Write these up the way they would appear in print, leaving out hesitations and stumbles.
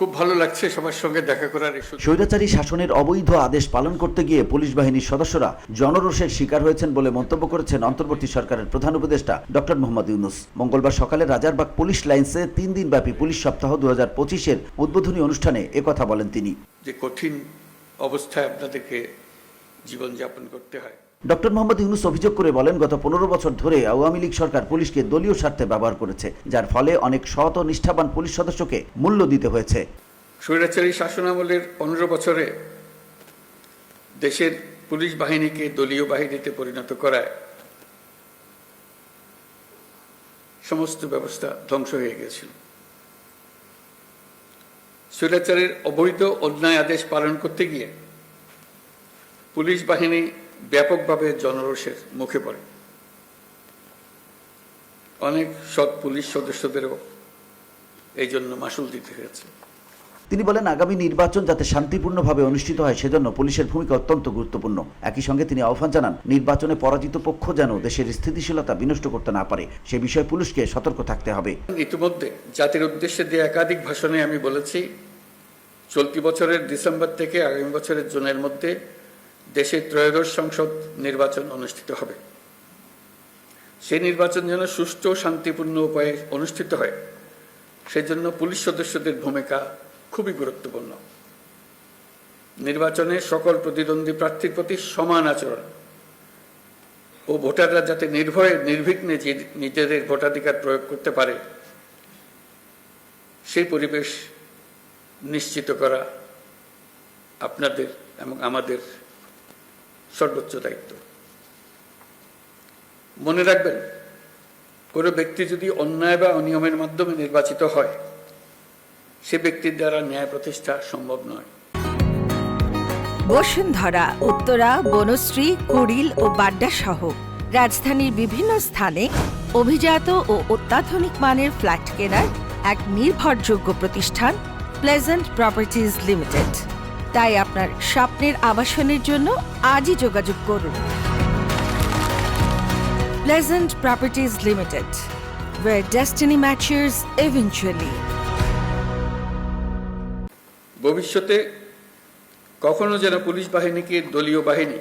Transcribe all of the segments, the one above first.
খুব ভালো লাগছে সবার সঙ্গে দেখা করার। স্বৈরাচারী শাসনের অবৈধ আদেশ পালন করতে গিয়ে পুলিশ বাহিনীর সদস্যরা জনরোষের শিকার হয়েছেন বলে মন্তব্য করেছেন অন্তর্বর্তী সরকারের প্রধান উপদেষ্টা ডক্টর মোহাম্মদ ইউনূস। মঙ্গলবার সকালে রাজারবাগ পুলিশ লাইন্সে ৩ দিনব্যাপী পুলিশ সপ্তাহ 2025-এর উদ্বোধনী অনুষ্ঠানে একথা বলেন তিনি। যে কঠিন অবস্থায় আপনাদেরকে জীবনযাপন করতে হয়। ডক্টর মোহাম্মদ ইউনূস অভিযোগ করে বলেন, গত 15 বছর ধরে আওয়ামী লীগ সরকার পুলিশকে দলীয় স্বার্থে ব্যবহার করেছে, যার ফলে অনেক সৎ ও নিষ্ঠাবান পুলিশ সদস্যকে মূল্য দিতে হয়েছে। স্বৈরাচারী শাসনামলের 15 বছরে দেশের পুলিশ বাহিনীকে দলীয় বাহিনীতে পরিণত করায় সমস্ত ব্যবস্থা ধ্বংস হয়ে গেছিল। স্বৈরাচারের অবৈধ অন্যায় আদেশ পালন করতে গিয়ে পুলিশ বাহিনী ব্যাপকভাবে জনরোষের মুখে পড়ে। অনেক সৎ পুলিশ সদস্যদেরও এই জন্য মাশুল দিতে হয়েছে। তিনি বলেন, আগামী নির্বাচন যাতে শান্তিপূর্ণভাবে অনুষ্ঠিত হয় সেজন্য পুলিশের ভূমিকা অত্যন্ত গুরুত্বপূর্ণ। একই সঙ্গে তিনি আহ্বান জানান, নির্বাচনে পরাজিত পক্ষ যেন দেশের স্থিতিশীলতা বিনষ্ট করতে না পারে, সে বিষয়ে পুলিশকে সতর্ক থাকতে হবে। ইতিমধ্যে জাতির উদ্দেশ্যে দিয়ে একাধিক ভাষণে আমি বলেছি, চলতি বছরের ডিসেম্বর থেকে আগামী বছরের জুনের মধ্যে দেশের ত্রয়োদশ সংসদ নির্বাচন অনুষ্ঠিত হবে। সেই নির্বাচন যেন সুষ্ঠু ও শান্তিপূর্ণ উপায়ে অনুষ্ঠিত হয়, সেজন্য পুলিশ সদস্যদের ভূমিকা খুবই গুরুত্বপূর্ণ। নির্বাচনে সকল প্রতিদ্বন্দ্বী প্রার্থীর প্রতি সমান আচরণ ও ভোটাররা যাতে নির্ভয়ে নির্বিঘ্নে নিজেদের ভোটাধিকার প্রয়োগ করতে পারে, সেই পরিবেশ নিশ্চিত করা আপনাদের এবং আমাদের সর্বোচ্চ দায়িত্ব। মনে রাখবেন, কোনো ব্যক্তি যদি অন্যায় বা অনিয়মের মাধ্যমে নির্বাচিত হয়, সে ব্যক্তির দ্বারা ন্যায় প্রতিষ্ঠা সম্ভব নয়। বসুন্ধরা, উত্তরা, বনশ্রী, কুড়িল ও বাড্ডা সহ রাজধানীর বিভিন্ন স্থানে অভিজাত ও অত্যাধুনিক মানের ফ্ল্যাট কেনার এক নির্ভরযোগ্য প্রতিষ্ঠান প্লেজেন্ট প্রপার্টিজ লিমিটেড। তাই আপনার স্বপ্নের আবাসনের জন্য আজই যোগাযোগ করুন। Pleasant properties limited, where destiny matches eventually. ভবিষ্যতে কখনো যেন পুলিশ বাহিনীকে দলীয় বাহিনী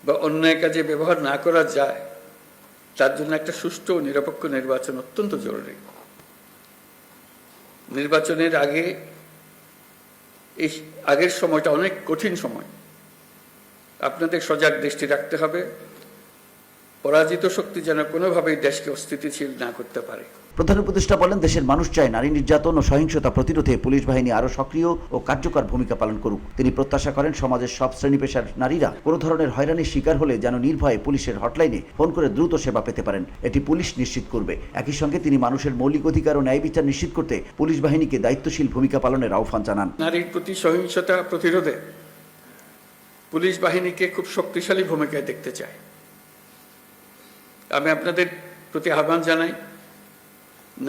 বা অন্যায় কাজে ব্যবহার না করা যায়, তার জন্য একটা সুষ্ঠু ও নিরপেক্ষ নির্বাচন অত্যন্ত জরুরি। নির্বাচনের আগের সময়টা অনেক কঠিন সময়। আপনাদের সজাগ দৃষ্টি রাখতে হবে, পরাজিত শক্তি যেন কোনোভাবেই দেশকে অস্থিতিশীল না করতে পারে। প্রধান উপদেষ্টা বলেন, দেশের মানুষ চায় নারী নির্যাতন ও সহিংসতা প্রতিরোধে পুলিশ বাহিনী আরও সক্রিয় ও কার্যকর ভূমিকা পালন করুক। তিনি প্রত্যাশা করেন, সমাজের সব শ্রেণী পেশার নারীরা কোনো ধরনের হয়রানির শিকার হলে যেন নির্ভয়ে পুলিশের হটলাইনে ফোন করে দ্রুত সেবা পেতে পারেন, এটি পুলিশ নিশ্চিত করবে। একই সঙ্গে তিনি মানুষের মৌলিক অধিকার ও ন্যায় বিচার নিশ্চিত করতে পুলিশ বাহিনীকে দায়িত্বশীল ভূমিকা পালনের আহ্বান জানান। নারীর প্রতি সহিংসতা প্রতিরোধে পুলিশ বাহিনীকে খুব শক্তিশালী ভূমিকায় দেখতে চায়। আমি আপনাদের প্রতি আহ্বান জানাই,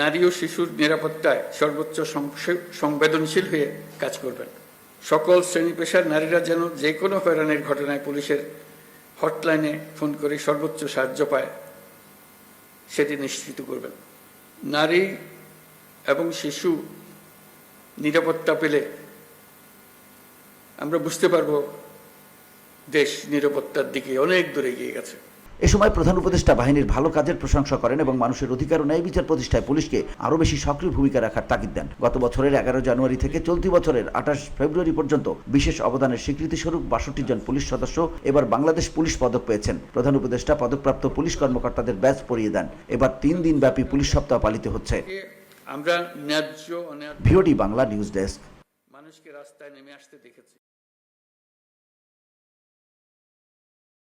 নারী ও শিশুর নিরাপত্তায় সর্বোচ্চ সংবেদনশীল হয়ে কাজ করবেন। সকল শ্রেণী পেশার নারীরা যেন যে কোনো হয়রানির ঘটনায় পুলিশের হটলাইনে ফোন করে সর্বোচ্চ সাহায্য পায়, সেটি নিশ্চিত করবেন। নারী এবং শিশু নিরাপত্তা পেলে আমরা বুঝতে পারব দেশ নিরাপত্তার দিকে অনেক দূরে এগিয়ে গেছে। এ সময় প্রধান উপদেষ্টা বাহিনীর ভালো কাজের প্রশংসা করেন এবং মানুষের অধিকার ও ন্যায় বিচার প্রতিষ্ঠায় পুলিশকে আরও বেশি সক্রিয় ভূমিকা রাখার তাগিদ দেন। গত বছরের 11 জানুয়ারি থেকে চলতি বছরের 28 ফেব্রুয়ারি পর্যন্ত বিশেষ অবদানের স্বীকৃতিস্বরূপ 62 জন পুলিশ সদস্য এবার বাংলাদেশ পুলিশ পদক পেয়েছেন। প্রধান উপদেষ্টা পদকপ্রাপ্ত পুলিশ কর্মকর্তাদের ব্যাজ পরিয়ে দেন। এবার 3 দিন ব্যাপী পুলিশ সপ্তাহ পালিত হচ্ছে। আমরা ন্যায্য অন্যায় ভিওডি বাংলা নিউজ ডেস্ক। মানুষকে রাস্তায় নেমে আসতে দেখেছি।